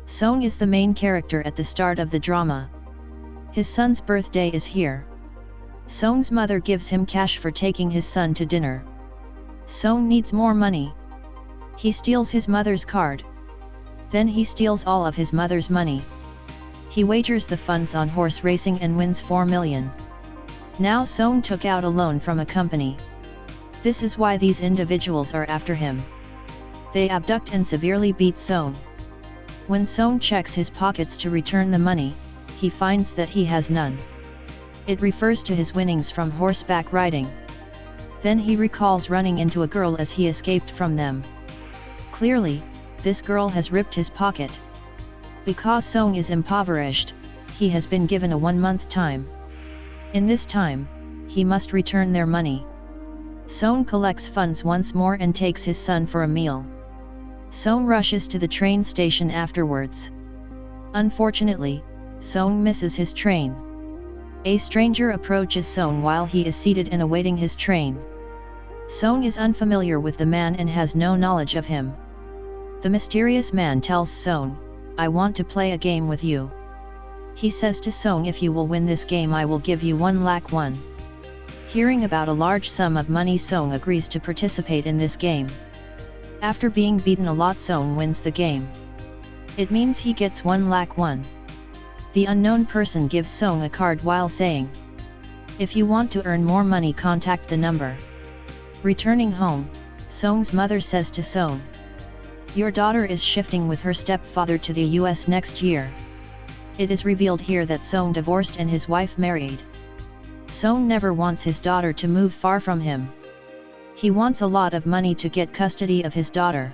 Song is the main character at the start of the drama. His son's birthday is here. Song's mother gives him cash for taking his son to dinner. Song needs more money. He steals his mother's card. Then he steals all of his mother's money. He wagers the funds on horse racing and wins 4 million. Now Song took out a loan from a company. This is why these individuals are after him. They abduct and severely beat Song. When Song checks his pockets to return the money, he finds that he has none. It refers to his winnings from horseback riding. Then he recalls running into a girl as he escaped from them. Clearly, this girl has ripped his pocket. Because Song is impoverished, he has been given a 1-month time. In this time, he must return their money. Song collects funds once more and takes his son for a meal. Song rushes to the train station afterwards. Unfortunately, Song misses his train. A stranger approaches Song while he is seated and awaiting his train. Song is unfamiliar with the man and has no knowledge of him. The mysterious man tells Song, "I want to play a game with you." He says to Song, "If you will win this game, I will give you 1 lakh won." Hearing about a large sum of money, Song agrees to participate in this game. After being beaten a lot, Song wins the game. It means he gets 1 lakh won. The unknown person gives Song a card while saying, "If you want to earn more money, contact the number." Returning home, Song's mother says to Song, "Your daughter is shifting with her stepfather to the US next year." It is revealed here that Song divorced and his wife married. Song never wants his daughter to move far from him. He wants a lot of money to get custody of his daughter.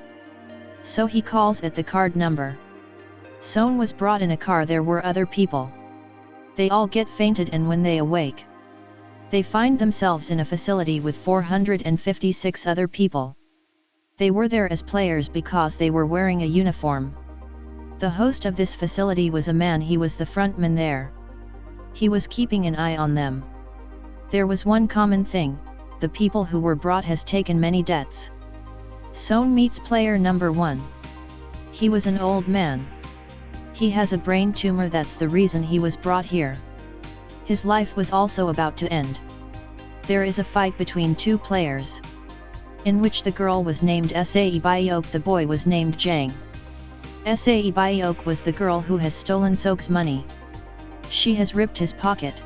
So he calls at the card number. Song was brought in a car. There were other people. They all get fainted, and when they awake, they find themselves in a facility with 456 other people. They were there as players because they were wearing a uniform. The host of this facility was a man. He was the frontman there. He was keeping an eye on them. There was one common thing: the people who were brought has taken many debts. Song meets player number 1. He was an old man. He has a brain tumor. That's the reason he was brought here. His life was also about to end. There is a fight between 2 players, in which the girl was named Sae Byok, the boy was named Jang. Sae Byok was the girl who has stolen Sok's money. She has ripped his pocket.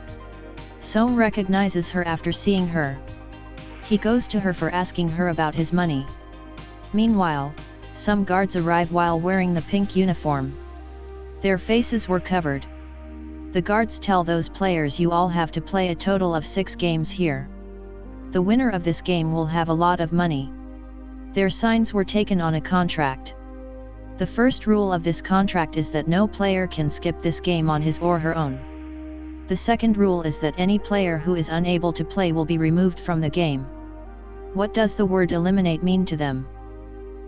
Song recognizes her after seeing her. He goes to her for asking her about his money. Meanwhile, some guards arrive while wearing the pink uniform. Their faces were covered. The guards tell those players, "You all have to play a total of 6 games here. The winner of this game will have a lot of money." Their signs were taken on a contract. The first rule of this contract is that no player can skip this game on his or her own. The second rule is that any player who is unable to play will be removed from the game. What does the word eliminate mean to them?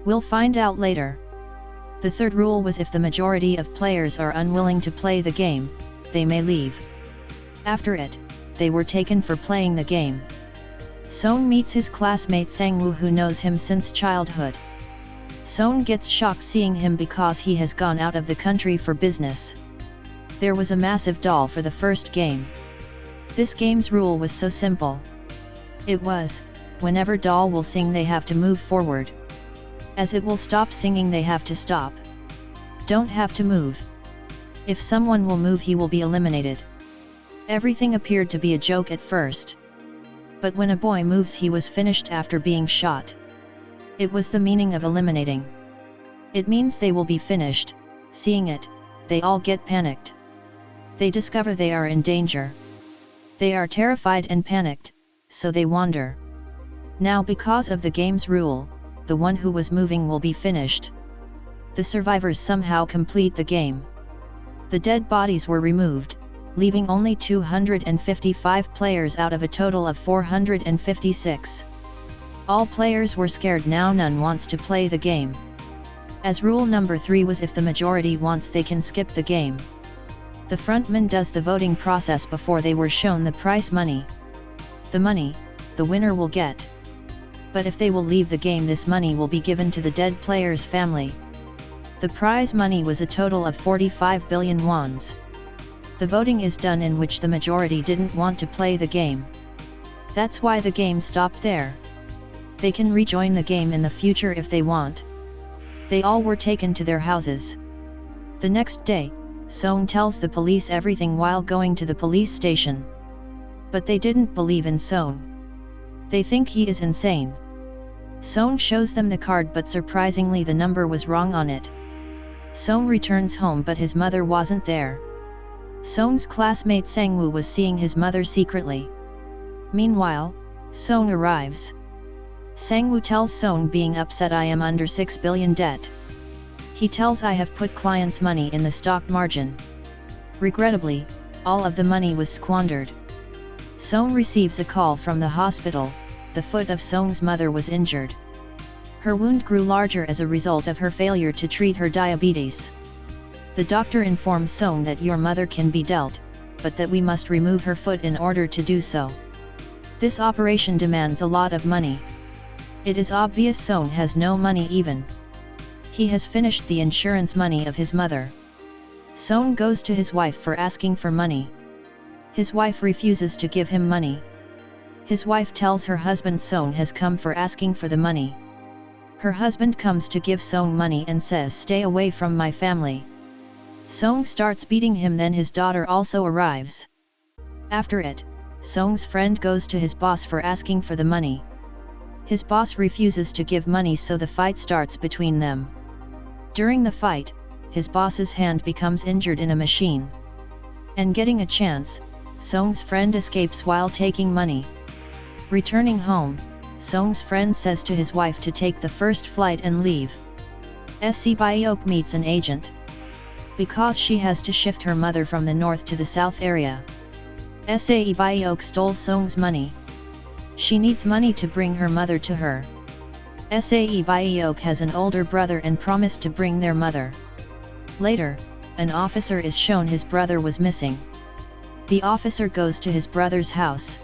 We'll find out later. The third rule was if the majority of players are unwilling to play the game, they may leave. After it, they were taken for playing the game. Song meets his classmate Sang-woo, who knows him since childhood. Song gets shocked seeing him because he has gone out of the country for business. There was a massive doll for the first game. This game's rule was so simple. It was, whenever doll will sing, they have to move forward. As it will stop singing, they have to stop. Don't have to move. If someone will move, he will be eliminated. Everything appeared to be a joke at first. But when a boy moves, he was finished after being shot. It was the meaning of eliminating. It means they will be finished. Seeing it, they all get panicked. They discover they are in danger. They are terrified and panicked, so they wander. Now, because of the game's rule, the one who was moving will be finished. The survivors somehow complete the game. The dead bodies were removed, leaving only 255 players out of a total of 456. All players were scared. Now none wants to play the game. As rule number 3 was, if the majority wants, they can skip the game. The frontman does the voting process before they were shown the prize money. The money, the winner will get. But if they will leave the game, this money will be given to the dead player's family. The prize money was a total of 45 billion wons. The voting is done in which the majority didn't want to play the game. That's why the game stopped there. They can rejoin the game in the future if they want. They all were taken to their houses. The next day, Song tells the police everything while going to the police station. But they didn't believe in Song. They think he is insane. Song shows them the card, but surprisingly the number was wrong on it. Song returns home, but his mother wasn't there. Song's classmate Sang-woo was seeing his mother secretly. Meanwhile, Song arrives. Sang-woo tells Song, being upset, I am under 6 billion debt. He tells, I have put clients' money in the stock margin. Regrettably, all of the money was squandered. Song receives a call from the hospital. The foot of Song's mother was injured. Her wound grew larger as a result of her failure to treat her diabetes. The doctor informs Song that your mother can be dealt, but that we must remove her foot in order to do so. This operation demands a lot of money. It is obvious Song has no money even. He has finished the insurance money of his mother. Song goes to his wife for asking for money. His wife refuses to give him money. His wife tells her husband Song has come for asking for the money. Her husband comes to give Song money and says, stay away from my family. Song starts beating him, then his daughter also arrives. After it, Song's friend goes to his boss for asking for the money. His boss refuses to give money, so the fight starts between them. During the fight, his boss's hand becomes injured in a machine. And getting a chance, Song's friend escapes while taking money. Returning home, Song's friend says to his wife to take the first flight and leave. Se Byok meets an agent. Because she has to shift her mother from the north to the south area. Se Byok stole Song's money. She needs money to bring her mother to her. Se Byok has an older brother and promised to bring their mother. Later, an officer is shown his brother was missing. The officer goes to his brother's house.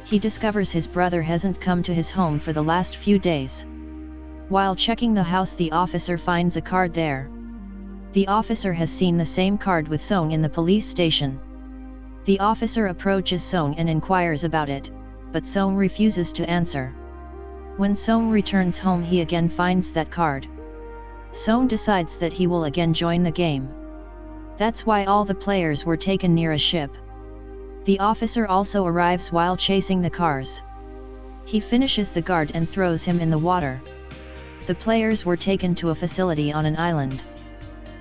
He discovers his brother hasn't come to his home for the last few days. While checking the house, the officer finds a card there. The officer has seen the same card with Song in the police station. The officer approaches Song and inquires about it, but Song refuses to answer. When Song returns home, he again finds that card. Song decides that he will again join the game. That's why all the players were taken near a ship. The officer also arrives while chasing the cars. He finishes the guard and throws him in the water. The players were taken to a facility on an island.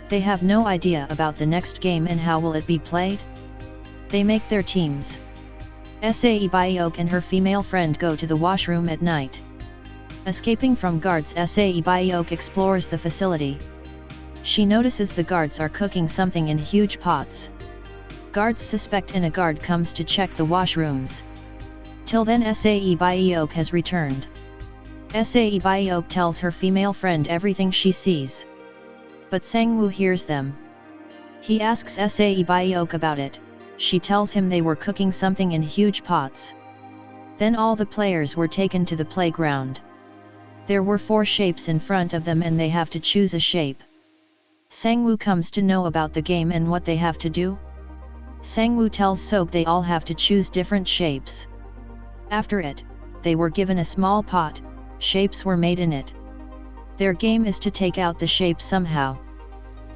They have no idea about the next game and how will it be played. They make their teams. Se Byok and her female friend go to the washroom at night. Escaping from guards, Se Byok explores the facility. She notices the guards are cooking something in huge pots. Guards suspect and a guard comes to check the washrooms. Till then Se Byok has returned. Se Byok tells her female friend everything she sees. But Sang-woo hears them. He asks Se Byok about it. She tells him they were cooking something in huge pots. Then all the players were taken to the playground. There were 4 shapes in front of them and they have to choose a shape. Sang-woo comes to know about the game and what they have to do. Sang-woo tells Sok they all have to choose different shapes. After it, they were given a small pot. Shapes were made in it. Their game is to take out the shape somehow.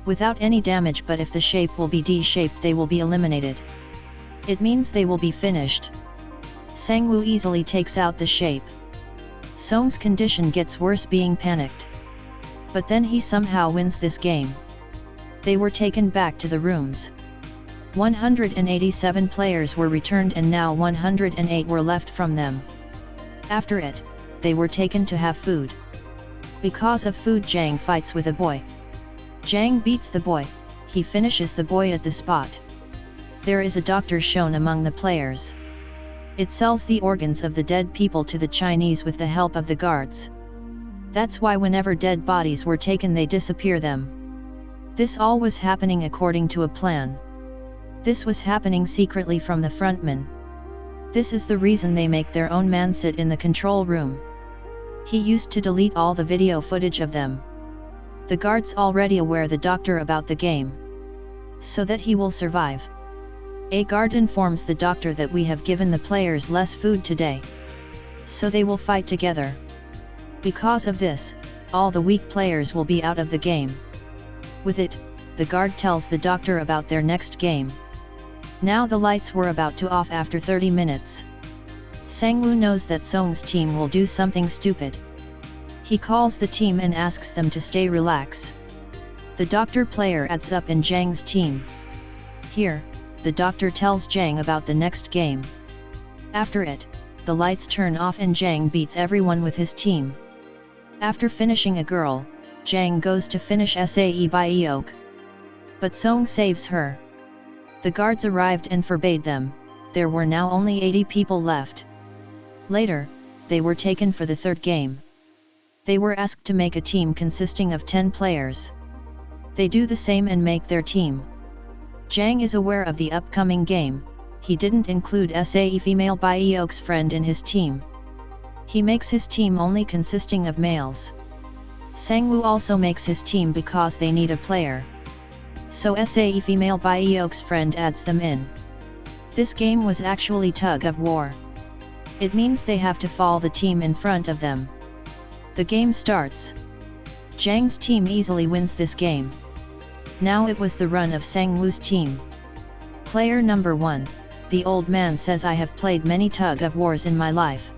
Without any damage, but if the shape will be D-shaped they will be eliminated. It means they will be finished. Sang-woo easily takes out the shape. Song's condition gets worse, being panicked. But then he somehow wins this game. They were taken back to the rooms. 187 players were returned and now 108 were left from them. After it, they were taken to have food. Because of food, Jang fights with a boy. Jang beats the boy. He finishes the boy at the spot. There is a doctor shown among the players. It sells the organs of the dead people to the Chinese with the help of the guards. That's why whenever dead bodies were taken they disappear them. This all was happening according to a plan. This was happening secretly from the frontman. This is the reason they make their own man sit in the control room. He used to delete all the video footage of them. The guard's already aware the doctor about the game, so that he will survive. A guard informs the doctor that we have given the players less food today, so they will fight together. Because of this, all the weak players will be out of the game. With it, the guard tells the doctor about their next game. Now the lights were about to off after 30 minutes. Sangwoo knows that Song's team will do something stupid. He calls the team and asks them to stay relax. The doctor player adds up in Jang's team. Here, the doctor tells Jang about the next game. After it, the lights turn off and Jang beats everyone with his team. After finishing a girl, Jang goes to finish Sae by Eok. But Song saves her. The guards arrived and forbade them. There were now only 80 people left. Later, they were taken for the third game. They were asked to make a team consisting of 10 players. They do the same and make their team. Jang is aware of the upcoming game. He didn't include Sae female by Eok's friend in his team. He makes his team only consisting of males. Sangwoo also makes his team because they need a player. So Sae female by Eok's friend adds them in. This game was actually tug of war. It means they have to fall the team in front of them. The game starts. Jang's team easily wins this game. Now it was the run of Sangwoo's team. Player number 1, the old man says I have played many tug of wars in my life.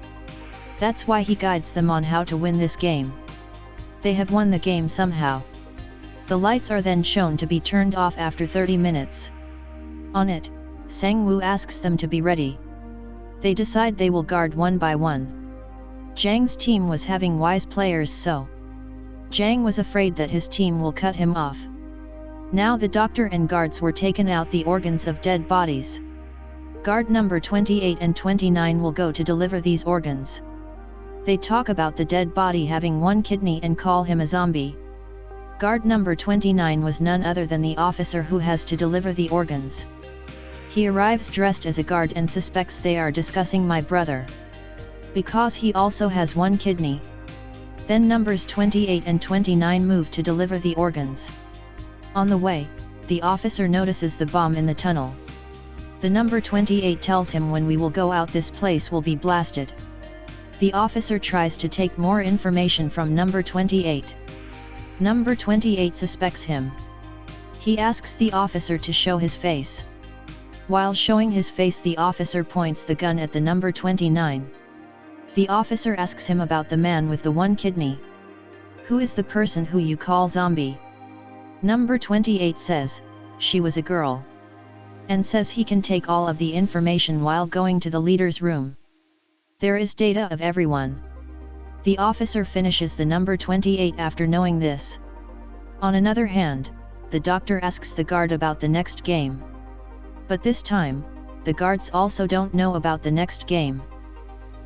That's why he guides them on how to win this game. They have won the game somehow. The lights are then shown to be turned off after 30 minutes. On it, Sangwoo asks them to be ready. They decide they will guard one by one. Jang's team was having wise players, so Jang was afraid that his team will cut him off. Now the doctor and guards were taken out the organs of dead bodies. Guard number 28 and 29 will go to deliver these organs. They talk about the dead body having one kidney and call him a zombie. Guard number 29 was none other than the officer who has to deliver the organs. He arrives dressed as a guard and suspects they are discussing my brother, because he also has one kidney. Then numbers 28 and 29 move to deliver the organs. On the way, the officer notices the bomb in the tunnel. The number 28 tells him when we will go out this place will be blasted. The officer tries to take more information from number 28. Number 28 suspects him. He asks the officer to show his face. While showing his face, the officer points the gun at the number 29. The officer asks him about the man with the one kidney. Who is the person who you call zombie? Number 28 says, she was a girl. And says he can take all of the information while going to the leader's room. There is data of everyone. The officer finishes the number 28 after knowing this. On another hand, the doctor asks the guard about the next game. But this time, the guards also don't know about the next game.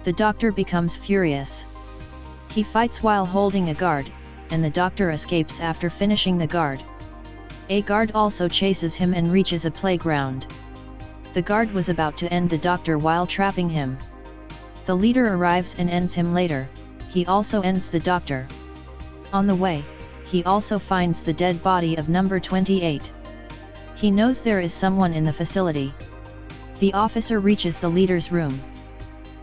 The doctor becomes furious. He fights while holding a guard, and the doctor escapes after finishing the guard. A guard also chases him and reaches a playground. The guard was about to end the doctor while trapping him. The leader arrives and ends him later. He also ends the doctor. On the way, he also finds the dead body of number 28. He knows there is someone in the facility. The officer reaches the leader's room.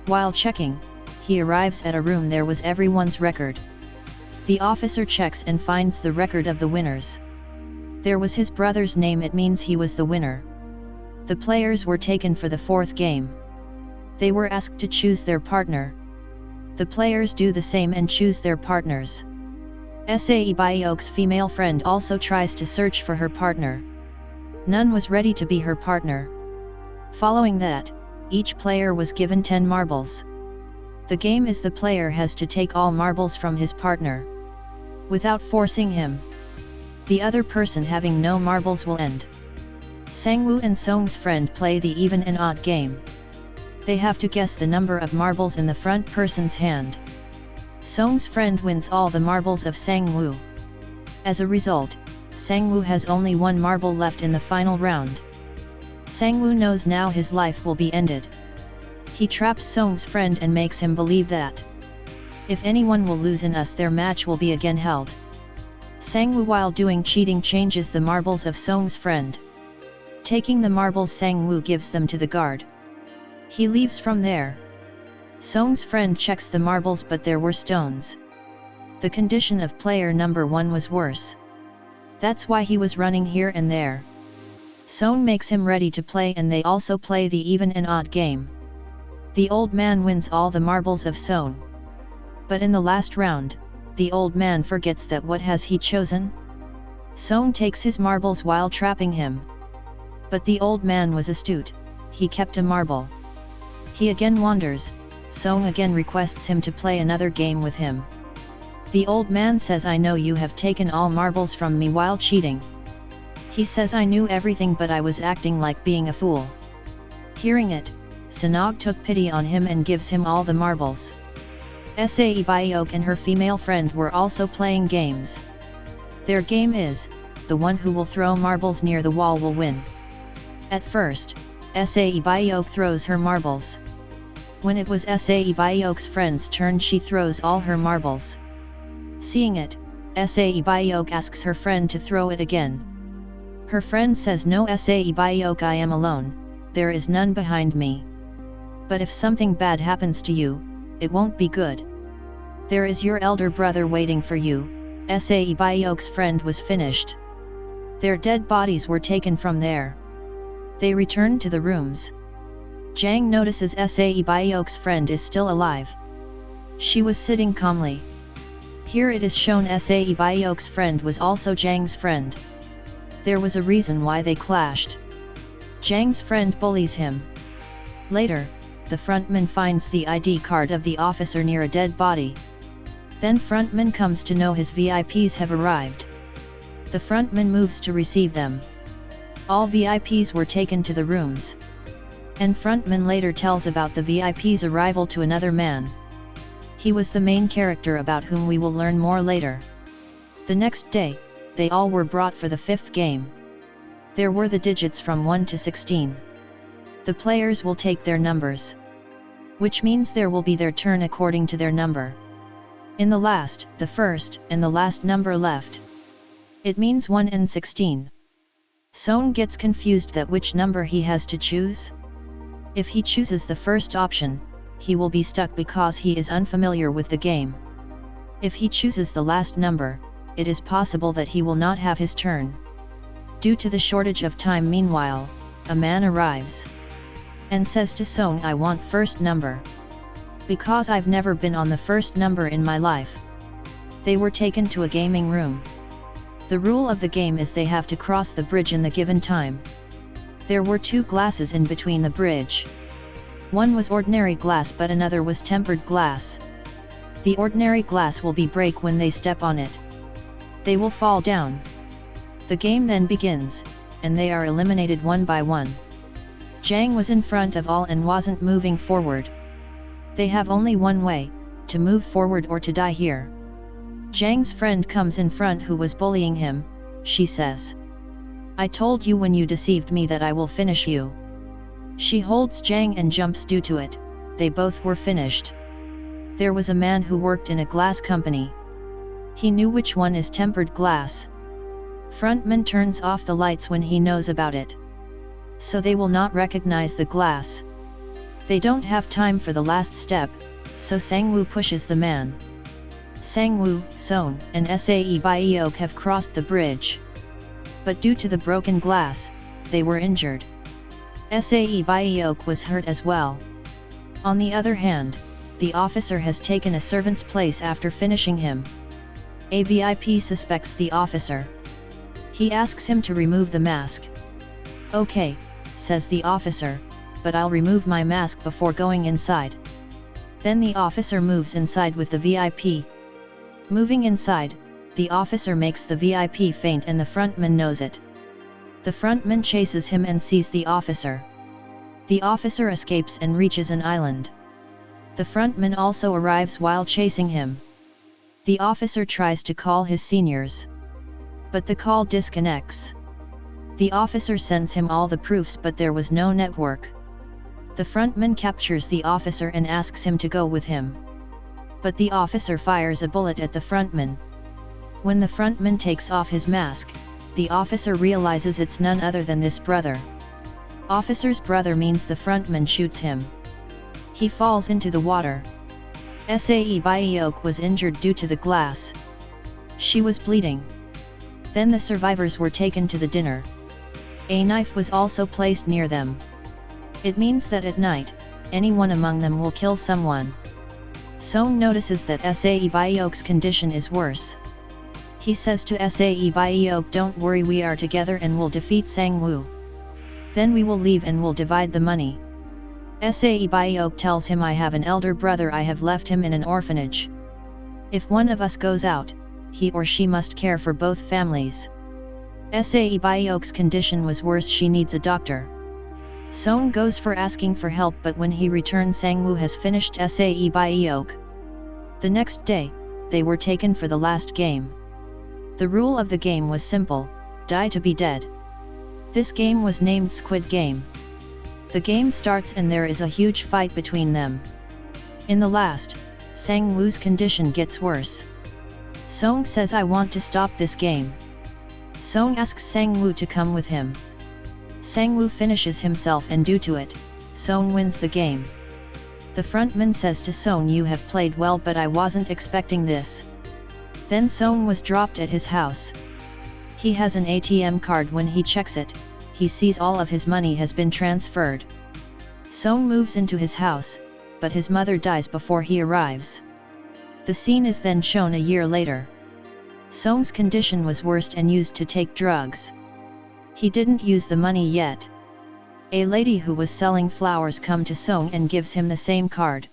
While checking, he arrives at a room there was everyone's record. The officer checks and finds the record of the winners. There was his brother's name, it means he was the winner. The players were taken for the fourth game. They were asked to choose their partner. The players do the same and choose their partners. Sae Byeok's female friend also tries to search for her partner. None was ready to be her partner. Following that, each player was given 10 marbles. The game is the player has to take all marbles from his partner, without forcing him. The other person having no marbles will end. Sangwoo and Song's friend play the even and odd game. They have to guess the number of marbles in the front person's hand. Song's friend wins all the marbles of Sangwoo. As a result, Sangwoo has only one marble left in the final round. Sangwoo knows now his life will be ended. He traps Song's friend and makes him believe that if anyone will lose in us, their match will be again held. Sangwoo while doing cheating changes the marbles of Song's friend. Taking the marbles, Sangwoo gives them to the guard. He leaves from there. Song's friend checks the marbles but there were stones. The condition of player number 1 was worse. That's why he was running here and there. Song makes him ready to play and they also play the even and odd game. The old man wins all the marbles of Song. But in the last round, the old man forgets that what has he chosen? Song takes his marbles while trapping him. But the old man was astute, he kept a marble. He again wanders, Song again requests him to play another game with him. The old man says, I know you have taken all marbles from me while cheating. He says, I knew everything but I was acting like being a fool. Hearing it, Sanog took pity on him and gives him all the marbles. Sae Byok and her female friend were also playing games. Their game is, the one who will throw marbles near the wall will win. At first, Sae Byok throws her marbles. When it was Sae Byok's friend's turn, she throws all her marbles. Seeing it, Sae Byok asks her friend to throw it again. Her friend says, no Sae Byok, I am alone, there is none behind me. But if something bad happens to you, it won't be good. There is your elder brother waiting for you. Sae Byok's friend was finished. Their dead bodies were taken from there. They returned to the rooms. Jang notices Sae Byok's friend is still alive. She was sitting calmly. Here it is shown Sae Byok's friend was also Jang's friend. There was a reason why they clashed. Jang's friend bullies him. Later, the frontman finds the ID card of the officer near a dead body. Then frontman comes to know his VIPs have arrived. The frontman moves to receive them. All VIPs were taken to the rooms. And frontman later tells about the VIP's arrival to another man. He was the main character about whom we will learn more later. The next day, they all were brought for the 5th game. There were the digits from 1 to 16. The players will take their numbers. Which means there will be their turn according to their number. In the last, the first, and the last number left. It means 1 and 16. Song gets confused that which number he has to choose. If he chooses the first option, he will be stuck because he is unfamiliar with the game. If he chooses the last number, it is possible that he will not have his turn. Due to the shortage of time, meanwhile, a man arrives and says to Song, I want first number. Because I've never been on the first number in my life. They were taken to a gaming room. The rule of the game is they have to cross the bridge in the given time. There were 2 glasses in between the bridge. One was ordinary glass but another was tempered glass. The ordinary glass will be break when they step on it. They will fall down. The game then begins, and they are eliminated one by one. Jang was in front of all and wasn't moving forward. They have only one way, to move forward or to die here. Jang's friend comes in front who was bullying him, she says. I told you when you deceived me that I will finish you. She holds Jang and jumps due to it, they both were finished. There was a man who worked in a glass company. He knew which one is tempered glass. Frontman turns off the lights when he knows about it. So they will not recognize the glass. They don't have time for the last step, so Sangwoo pushes the man. Sangwoo, Song, and Sae Byok have crossed the bridge. But due to the broken glass, they were injured. Sae Byok was hurt as well. On the other hand, the officer has taken a servant's place after finishing him. A VIP suspects the officer. He asks him to remove the mask. Okay, says the officer, but I'll remove my mask before going inside. Then the officer moves inside with the VIP. Moving inside, the officer makes the VIP faint and the frontman knows it. The frontman chases him and sees the officer. The officer escapes and reaches an island. The frontman also arrives while chasing him. The officer tries to call his seniors. But the call disconnects. The officer sends him all the proofs but there was no network. The frontman captures the officer and asks him to go with him. But the officer fires a bullet at the frontman. When the frontman takes off his mask, the officer realizes it's none other than this brother. Officer's brother means the frontman shoots him. He falls into the water. Sae Byeok was injured due to the glass. She was bleeding. Then the survivors were taken to the dinner. A knife was also placed near them. It means that at night, anyone among them will kill someone. Song notices that Sae Byeok's condition is worse. He says to Sae Byeok, "Don't worry, we are together and will defeat Sang-woo. Then we will leave and will divide the money." Sae Byeok tells him, "I have an elder brother, I have left him in an orphanage. If one of us goes out, he or she must care for both families." Sae Byeok's condition was worse, she needs a doctor. Song goes for asking for help, but when he returns, Sang-woo has finished Sae Byeok. The next day, they were taken for the last game. The rule of the game was simple: die to be dead. This game was named Squid Game. The game starts and there is a huge fight between them. In the last, Sang-woo's condition gets worse. Song says, "I want to stop this game." Song asks Sang-woo to come with him. Sang-woo finishes himself and due to it, Song wins the game. The frontman says to Song, "You have played well, but I wasn't expecting this." Then Song was dropped at his house. He has an ATM card. When he checks it, he sees all of his money has been transferred. Song moves into his house, but his mother dies before he arrives. The scene is then shown a year later. Song's condition was worse and used to take drugs. He didn't use the money yet. A lady who was selling flowers come to Song and gives him the same card.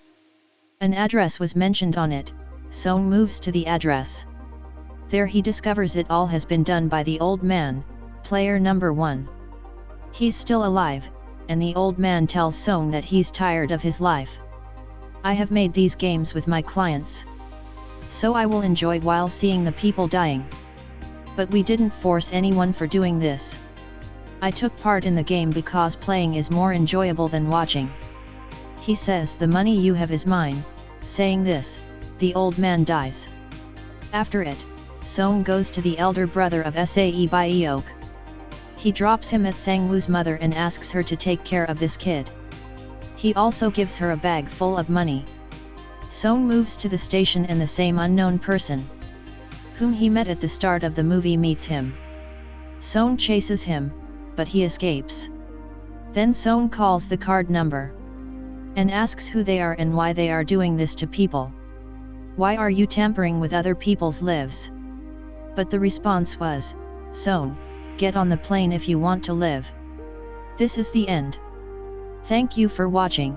An address was mentioned on it. Song moves to the address. There he discovers it all has been done by the old man, player number 1. He's still alive, and the old man tells Song that he's tired of his life. "I have made these games with my clients, so I will enjoy while seeing the people dying. But we didn't force anyone for doing this. I took part in the game because playing is more enjoyable than watching." He says, "The money you have is mine." Saying this, the old man dies. After it, Song goes to the elder brother of Sae Byeok. He drops him at Sang-woo's mother and asks her to take care of this kid. He also gives her a bag full of money. Song moves to the station and the same unknown person, whom he met at the start of the movie, meets him. Song chases him, but he escapes. Then Song calls the card number and asks who they are and why they are doing this to people. "Why are you tampering with other people's lives?" But the response was, "Song, get on the plane if you want to live." This is the end. Thank you for watching.